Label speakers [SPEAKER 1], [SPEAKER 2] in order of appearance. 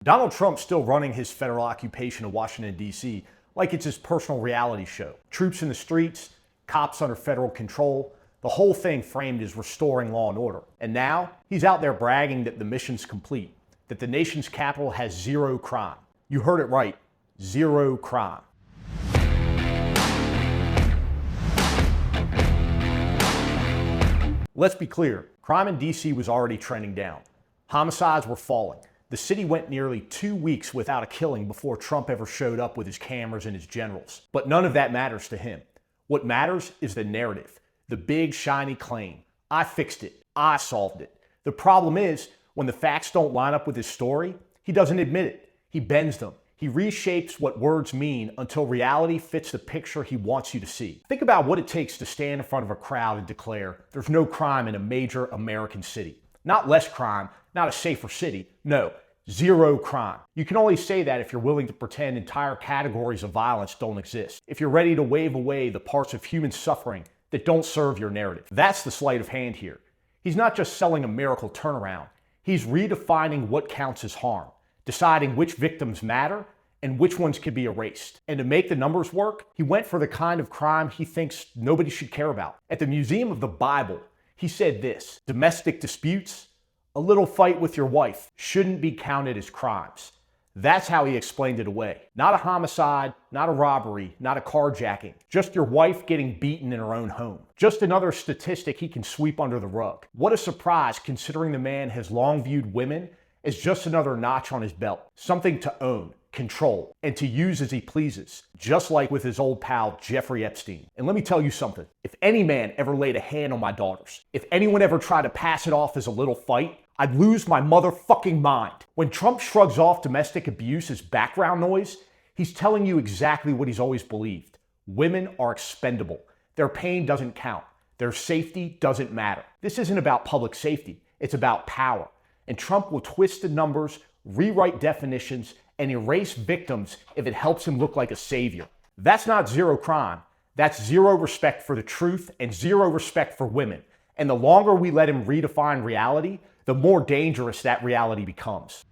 [SPEAKER 1] Donald Trump's still running his federal occupation of Washington, D.C. like it's his personal reality show. Troops in the streets, cops under federal control, the whole thing framed as restoring law and order. And now he's out there bragging that the mission's complete, that the nation's capital has zero crime. You heard it right, zero crime. Let's be clear, crime in D.C. was already trending down. Homicides were falling. The city went nearly 2 weeks without a killing before Trump ever showed up with his cameras and his generals. But none of that matters to him. What matters is the narrative, the big shiny claim. I fixed it. I solved it. The problem is, when the facts don't line up with his story, he doesn't admit it. He bends them. He reshapes what words mean until reality fits the picture he wants you to see. Think about what it takes to stand in front of a crowd and declare there's no crime in a major American city. Not less crime, not a safer city. No, zero crime. You can only say that if you're willing to pretend entire categories of violence don't exist. If you're ready to wave away the parts of human suffering that don't serve your narrative. That's the sleight of hand here. He's not just selling a miracle turnaround. He's redefining what counts as harm, deciding which victims matter and which ones can be erased. And to make the numbers work, he went for the kind of crime he thinks nobody should care about. At the Museum of the Bible, he said this: domestic disputes, a little fight with your wife, shouldn't be counted as crimes. That's how he explained it away. Not a homicide, not a robbery, not a carjacking. Just your wife getting beaten in her own home. Just another statistic he can sweep under the rug. What a surprise, considering the man has long viewed women as just another notch on his belt. Something to own, control, and to use as he pleases. Just like with his old pal, Jeffrey Epstein. And let me tell you something. If any man ever laid a hand on my daughters, if anyone ever tried to pass it off as a little fight, I'd lose my motherfucking mind. When Trump shrugs off domestic abuse as background noise, he's telling you exactly what he's always believed. Women are expendable. Their pain doesn't count. Their safety doesn't matter. This isn't about public safety. It's about power. And Trump will twist the numbers, rewrite definitions, and erase victims if it helps him look like a savior. That's not zero crime. That's zero respect for the truth and zero respect for women. And the longer we let him redefine reality, the more dangerous that reality becomes.